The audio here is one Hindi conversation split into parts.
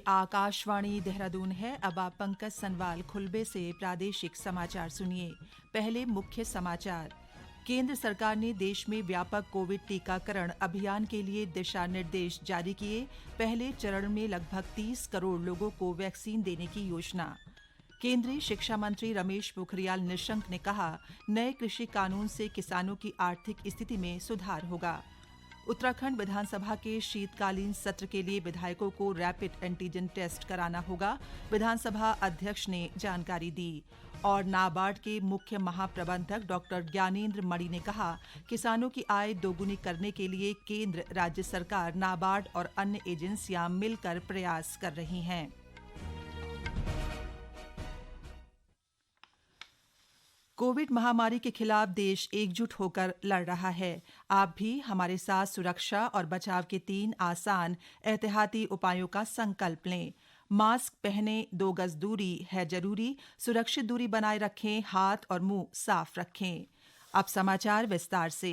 आकाशवाणी देहरादून है। अब आप पंकज सनवाल खुलबे से प्रादेशिक समाचार सुनिए। पहले मुख्य समाचार। केंद्र सरकार ने देश में व्यापक कोविड टीकाकरण अभियान के लिए दिशा निर्देश जारी किए। पहले चरण में लगभग 30 करोड़ लोगों को वैक्सीन देने की योजना। केंद्रीय शिक्षा मंत्री रमेश पोखरियाल निशंक ने कहा, नए कृषि कानून से किसानों की आर्थिक स्थिति में सुधार होगा। उत्तराखंड विधानसभा के शीतकालीन सत्र के लिए विधायकों को रैपिड एंटीजन टेस्ट कराना होगा, विधानसभा अध्यक्ष ने जानकारी दी। और नाबार्ड के मुख्य महाप्रबंधक डॉक्टर ज्ञानेंद्र मणि ने कहा, किसानों की आय दोगुनी करने के लिए केंद्र, राज्य सरकार, नाबार्ड और अन्य एजेंसियां मिलकर प्रयास कर रही हैं। कोविड महामारी के खिलाफ देश एकजुट होकर लड़ रहा है। आप भी हमारे साथ सुरक्षा और बचाव के 3 आसान एहतियाती उपायों का संकल्प लें। मास्क पहनें, 2 गज दूरी है जरूरी, सुरक्षित दूरी बनाए रखें, हाथ और मुंह साफ रखें। अब समाचार विस्तार से।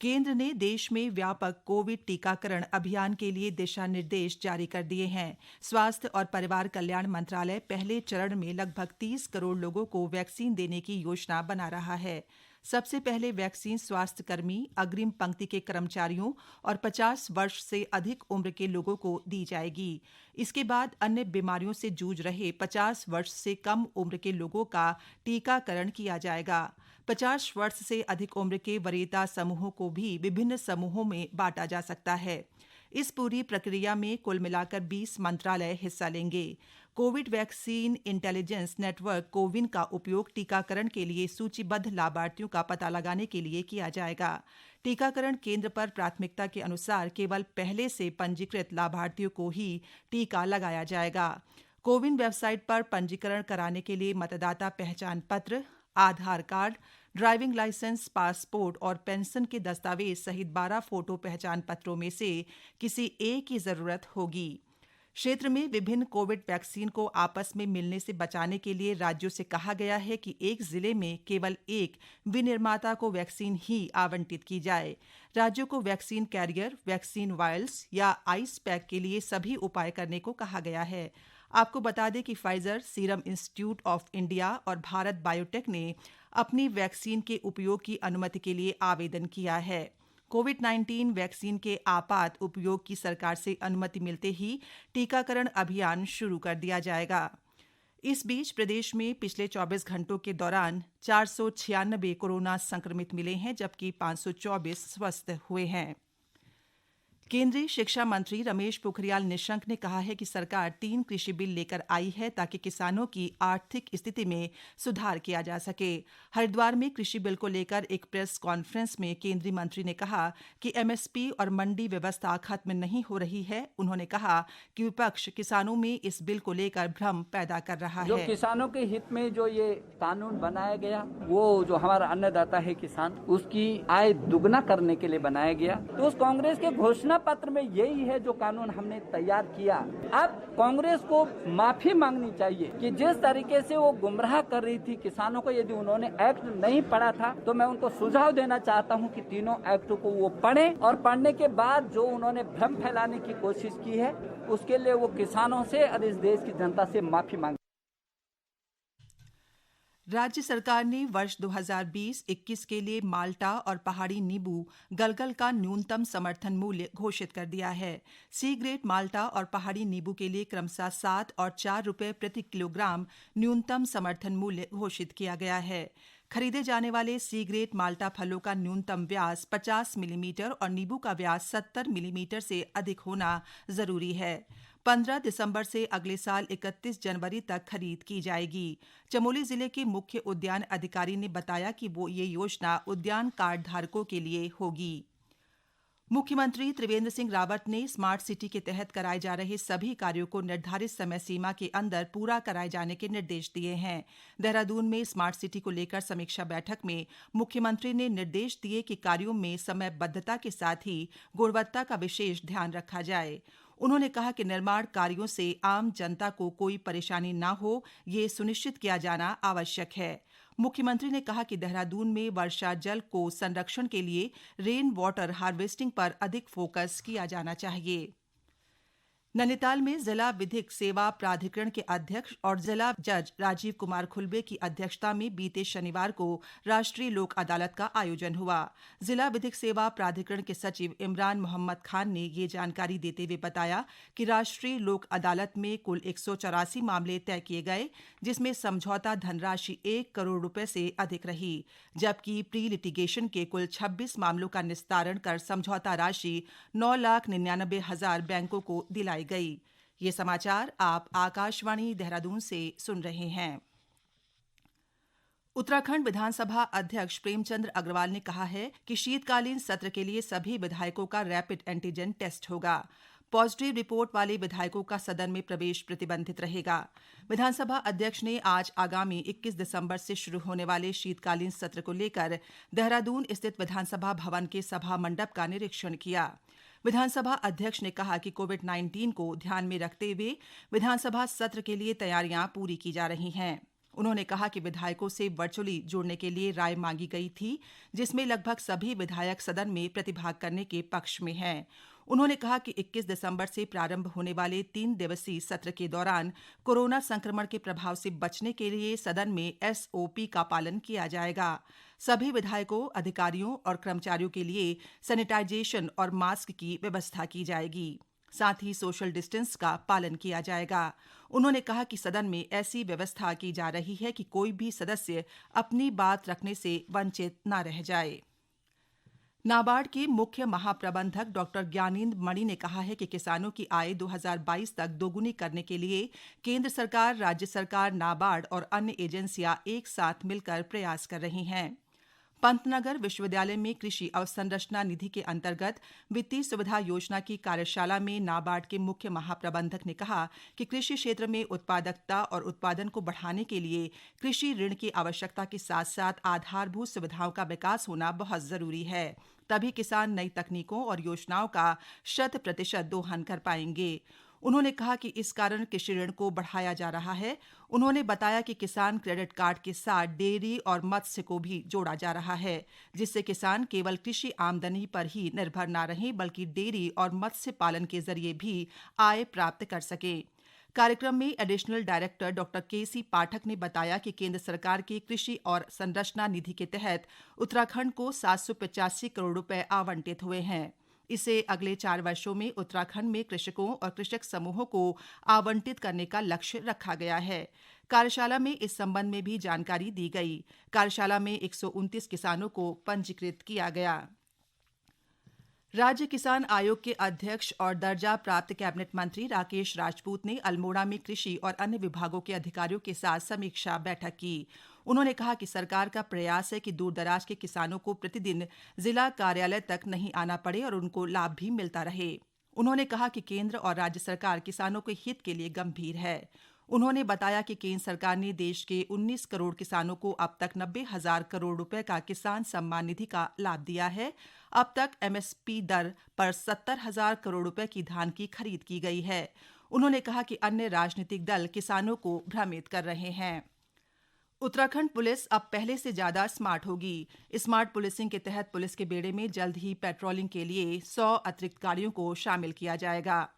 केंद्र ने देश में व्यापक कोविड टीकाकरण अभियान के लिए दिशा निर्देश जारी कर दिए हैं। स्वास्थ्य और परिवार कल्याण मंत्रालय पहले चरण में लगभग 30 करोड़ लोगों को वैक्सीन देने की योजना बना रहा है। सबसे पहले वैक्सीन स्वास्थ्य कर्मी, अग्रिम पंक्ति के कर्मचारियों और 50 वर्ष से अधिक उम्र के लोगों को दी जाएगी। इसके बाद अन्य बीमारियों से जूझ रहे 50 वर्ष से कम उम्र के लोगों का टीकाकरण किया जाएगा। 50 वर्ष से अधिक उम्र के वरीयता समूहों को भी विभिन्न समूहों में बांटा जा सकता है। इस पूरी प्रक्रिया में कुल मिलाकर 20 मंत्रालय हिस्सा लेंगे। Covid vaccine intelligence network CoWIN का उपयोग टीकाकरण के लिए सूचीबद्ध लाभार्थियों का पता लगाने के लिए किया जाएगा। टीकाकरण केंद्र पर प्राथमिकता के अनुसार केवल पहले से पंजीकृत लाभार्थियों को ही टीका लगाया जाएगा। कोविन वेबसाइट पर पंजीकरण कराने के लिए मतदाता पहचान पत्र, आधार कार्ड, ड्राइविंग लाइसेंस, पासपोर्ट और पेंशन के दस्तावेज सहित 12 फोटो पहचान पत्रों में से किसी एक की जरूरत होगी। क्षेत्र में विभिन्न कोविड वैक्सीन को आपस में मिलने से बचाने के लिए राज्यों से कहा गया है कि एक जिले में केवल एक विनिर्माता को वैक्सीन ही आवंटित की जाए। राज्यों को वैक्सीन कैरियर, वैक्सीन वायल्स या आइस पैक के लिए सभी उपाय करने को कहा गया है। आपको बता दें कि Pfizer, serum institute of India और भारत बायोटेक ने अपनी वैक्सीन के उपयोग की अनुमति के लिए आवेदन किया है। कोविड-19 वैक्सीन के आपात उपयोग की सरकार से अनुमति मिलते ही टीकाकरण अभियान शुरू कर दिया जाएगा। इस बीच प्रदेश में पिछले 24 घंटों के दौरान 496 कोरोना संक्रमित मिले हैं, जबकि 524 स्वस्थ हुए हैं। केंद्रीय शिक्षा मंत्री रमेश पोखरियाल निशंक ने कहा है कि सरकार 3 कृषि बिल लेकर आई है ताकि किसानों की आर्थिक स्थिति में सुधार किया जा सके। हरिद्वार में कृषि बिल को लेकर एक प्रेस कॉन्फ्रेंस में केंद्रीय मंत्री ने कहा कि एमएसपी और मंडी व्यवस्था खत्म नहीं हो रही है। उन्होंने कहा कि विपक्ष किसानों में इस बिल को लेकर भ्रम पैदा कर रहा जो है। किसानों के हित में जो ये कानून बनाया गया, वो जो हमारा अन्नदाता है किसान, उसकी आय दुगना करने के लिए बनाया गया। तो उस कांग्रेस के घोषणा पत्र में यही है जो कानून हमने तैयार किया। अब कांग्रेस को माफी मांगनी चाहिए कि जिस तरीके से वो गुमराह कर रही थी किसानों को। यदि उन्होंने एक्ट नहीं पढ़ा था तो मैं उनको सुझाव देना चाहता हूं कि तीनों एक्ट को वो पढ़ें और पढ़ने के बाद जो उन्होंने भ्रम फैलाने की कोशिश की है उसके लिए वो किसानों से और इस देश की जनता से माफी मांगे। राज्य सरकार ने वर्ष 2020-21 के लिए माल्टा और पहाड़ी नींबू गलगल का न्यूनतम समर्थन मूल्य घोषित कर दिया है। सी ग्रेड माल्टा और पहाड़ी नींबू के लिए क्रमशः 7 और 4 रुपये प्रति किलोग्राम न्यूनतम समर्थन मूल्य घोषित किया गया है। खरीदे जाने वाले सी ग्रेड माल्टा फलों का न्यूनतम व्यास 50 मिलीमीटर और नींबू का व्यास 70 मिलीमीटर से अधिक होना जरूरी है। 15 दिसंबर से अगले साल 31 जनवरी तक खरीद की जाएगी। चमोली जिले के मुख्य उद्यान अधिकारी ने बताया कि ये योजना उद्यान कार्ड धारकों के लिए होगी। मुख्यमंत्री त्रिवेंद्र सिंह रावत ने स्मार्ट सिटी के तहत कराए जा रहे सभी कार्यों को निर्धारित समय सीमा के अंदर पूरा कराए जाने के निर्देश दिए हैं। देहरादून में स्मार्ट सिटी को लेकर समीक्षा बैठक में मुख्यमंत्री ने निर्देश दिए कि कार्यों में समयबद्धता के साथ ही गुणवत्ता का विशेष ध्यान रखा जाए। उन्होंने कहा कि निर्माण कार्यों से आम जनता को कोई परेशानी न हो, ये सुनिश्चित किया जाना आवश्यक है। मुख्यमंत्री ने कहा कि देहरादून में वर्षा जल को संरक्षण के लिए रेन वाटर हार्वेस्टिंग पर अधिक फोकस किया जाना चाहिए। नैनीताल में जिला विधिक सेवा प्राधिकरण के अध्यक्ष और जिला जज राजीव कुमार खुलबे की अध्यक्षता में बीते शनिवार को राष्ट्रीय लोक अदालत का आयोजन हुआ। जिला विधिक सेवा प्राधिकरण के सचिव इमरान मोहम्मद खान ने ये जानकारी देते हुए बताया कि राष्ट्रीय लोक अदालत में कुल 184 मामले तय किए गए, जिसमें समझौता धनराशि 1 करोड़ रुपए से अधिक रही, जबकि प्री लिटिगेशन के कुल 26 मामलों का निस्तारण कर समझौता राशि 9,99,000 बैंकों को दिलाई गई। ये समाचार आप आकाशवाणी देहरादून से सुन रहे हैं। उत्तराखंड विधानसभा अध्यक्ष प्रेमचंद अग्रवाल ने कहा है कि शीतकालीन सत्र के लिए सभी विधायकों का रैपिड एंटीजन टेस्ट होगा। पॉजिटिव रिपोर्ट वाले विधायकों का सदन में प्रवेश प्रतिबंधित रहेगा। विधानसभा अध्यक्ष ने आज आगामी 21 दिसंबर से शुरू होने वाले शीतकालीन सत्र को लेकर देहरादून स्थित विधानसभा भवन के सभा मंडप का निरीक्षण किया। विधानसभा अध्यक्ष ने कहा कि कोविड-19 को ध्यान में रखते हुए विधानसभा सत्र के लिए तैयारियां पूरी की जा रही हैं। उन्होंने कहा कि विधायकों से वर्चुअली जुड़ने के लिए राय मांगी गई थी, जिसमें लगभग सभी विधायक सदन में प्रतिभाग करने के पक्ष में हैं। उन्होंने कहा कि 21 दिसंबर से प्रारंभ होने वाले 3 दिवसीय सत्र के दौरान कोरोना संक्रमण के प्रभाव से बचने के लिए सदन में SOP का पालन किया जाएगा। सभी विधायकों, अधिकारियों और कर्मचारियों के लिए सैनिटाइजेशन और मास्क की व्यवस्था की जाएगी। साथ ही सोशल डिस्टेंस का पालन किया जाएगा। उन्होंने कहा कि सदन में ऐसी व्यवस्था की जा रही है कि कोई भी सदस्य अपनी बात रखने से वंचित न रह जाए। नाबार्ड के मुख्य महाप्रबंधक डॉक्टर ज्ञानेंद्र मणि ने कहा है कि किसानों की आय 2022 तक दोगुनी करने के लिए केंद्र सरकार, राज्य सरकार, नाबार्ड और अन्य एजेंसियां एक साथ मिलकर प्रयास कर रही हैं। पंतनगर विश्वविद्यालय में कृषि अवसंरचना निधि के अंतर्गत वित्तीय सुविधा योजना की कार्यशाला में नाबार्ड के मुख्य महाप्रबंधक ने कहा कि कृषि क्षेत्र में उत्पादकता और उत्पादन को बढ़ाने के लिए कृषि ऋण की आवश्यकता के साथ-साथ आधारभूत सुविधाओं का विकास होना बहुत जरूरी है। तभी किसान नई तकनीकों और योजनाओं का 100% दोहन कर पाएंगे। उन्होंने कहा कि इस कारण कृषि ऋण को बढ़ाया जा रहा है। उन्होंने बताया कि किसान क्रेडिट कार्ड के साथ डेयरी और मत्स्य को भी जोड़ा जा रहा है, जिससे किसान केवल कृषि आमदनी पर ही निर्भर न रहें, बल्कि डेयरी और मत्स्य पालन के जरिए भी आय प्राप्त कर सकें। कार्यक्रम में एडिशनल डायरेक्टर डॉक्टर KC पाठक ने बताया कि केंद्र सरकार के कृषि और संरचना निधि के तहत उत्तराखंड को 785 करोड़ रुपए आवंटित हुए हैं। इसे अगले 4 वर्षों में उत्तराखंड में कृषकों और कृषक समूहों को आवंटित करने का लक्ष्य रखा गया है। कार्यशाला में इस संबंध में भी जानकारी दी गई। कार्यशाला में 129 किसानों को पंजीकृत किया गया। राज्य किसान आयोग के अध्यक्ष और दर्जा प्राप्त कैबिनेट मंत्री राकेश राजपूत ने अल्मोड़ा में कृषि और अन्य विभागों के अधिकारियों के साथ समीक्षा बैठक की। उन्होंने कहा कि सरकार का प्रयास है कि दूरदराज के किसानों को प्रतिदिन जिला कार्यालय तक नहीं आना पड़े और उनको लाभ भी मिलता रहे। उन्होंने कहा कि केंद्र और राज्य सरकार किसानों के हित के लिए गंभीर है। उन्होंने बताया कि केंद्र सरकार ने देश के 19 करोड़ किसानों को अब तक 90,000 करोड़ रुपए का किसान सम्मान निधि का लाभ दिया है। अब तक MSP दर पर 70,000 करोड़ रुपए की धान की खरीद की गई है। उन्होंने कहा कि अन्य राजनीतिक दल किसानों को भ्रमित कर रहे हैं। उत्तराखंड पुलिस अब पहले से ज्यादा स्मार्ट होगी। स्मार्ट पुलिसिंग के तहत पुलिस के बेड़े में जल्द ही पेट्रोलिंग के लिए 100 अतिरिक्त गाड़ियों को शामिल किया जाएगा।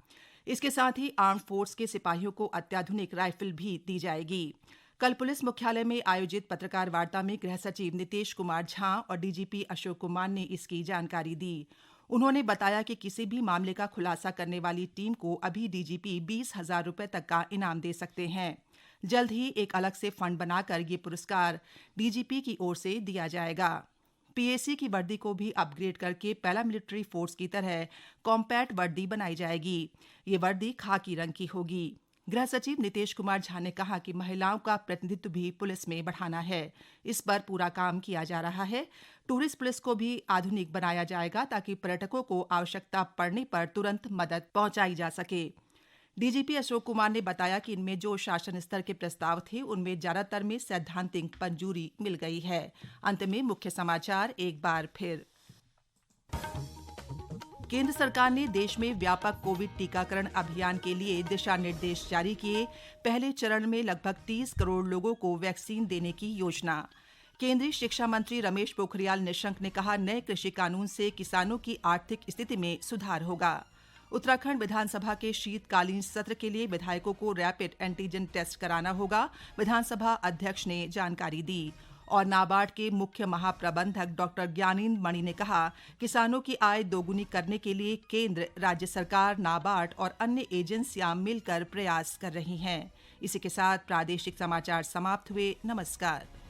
इसके साथ ही आर्म फोर्स के सिपाहियों को अत्याधुनिक राइफल भी दी जाएगी। कल पुलिस मुख्यालय में आयोजित पत्रकार वार्ता में गृह सचिव नितेश कुमार झा और DGP अशोक कुमार ने इसकी जानकारी दी। उन्होंने बताया कि किसी भी मामले का खुलासा करने वाली टीम को अभी DGP 20,000 रुपए तक का इनाम दे सकते हैं। जल्द ही एक अलग से फंड बनाकर ये पुरस्कार DGP की ओर से दिया जाएगा। PAC की वर्दी को भी अपग्रेड करके पैरामिलिट्री फोर्स की तरह कॉम्पैक्ट वर्दी बनाई जाएगी। ये वर्दी खाकी रंग की होगी। गृह सचिव नितेश कुमार झा ने कहा कि महिलाओं का प्रतिनिधित्व भी पुलिस में बढ़ाना है। इस पर पूरा काम किया जा रहा है। टूरिस्ट पुलिस को भी आधुनिक बनाया जाएगा ताकि पर्यटकों को आवश्यकता पड़ने पर तुरंत मदद पहुंचाई जा सके। DGP अशोक कुमार ने बताया कि इनमें जो शासन स्तर के प्रस्ताव थे, उनमें ज्यादातर में सैद्धांतिक मंजूरी मिल गई है। अंत में मुख्य समाचार एक बार फिर। केंद्र सरकार ने देश में व्यापक कोविड टीकाकरण अभियान के लिए दिशा निर्देश जारी किए। पहले चरण में लगभग 30 करोड़ लोगों को वैक्सीन देने की योजना। केंद्रीय शिक्षा मंत्री रमेश पोखरियाल निशंक ने कहा, नए कृषि कानून से किसानों की आर्थिक स्थिति में सुधार होगा। उत्तराखंड विधानसभा के शीतकालीन सत्र के लिए विधायकों को रैपिड एंटीजन टेस्ट कराना होगा, विधानसभा अध्यक्ष ने जानकारी दी। और नाबार्ड के मुख्य महाप्रबंधक डॉ. ज्ञानेंद्र मणि ने कहा, किसानों की आय दोगुनी करने के लिए केंद्र, राज्य सरकार, नाबार्ड और अन्य एजेंसियां मिलकर प्रयास कर रही हैं। इसी के साथ प्रादेशिक समाचार समाप्त हुए। नमस्कार।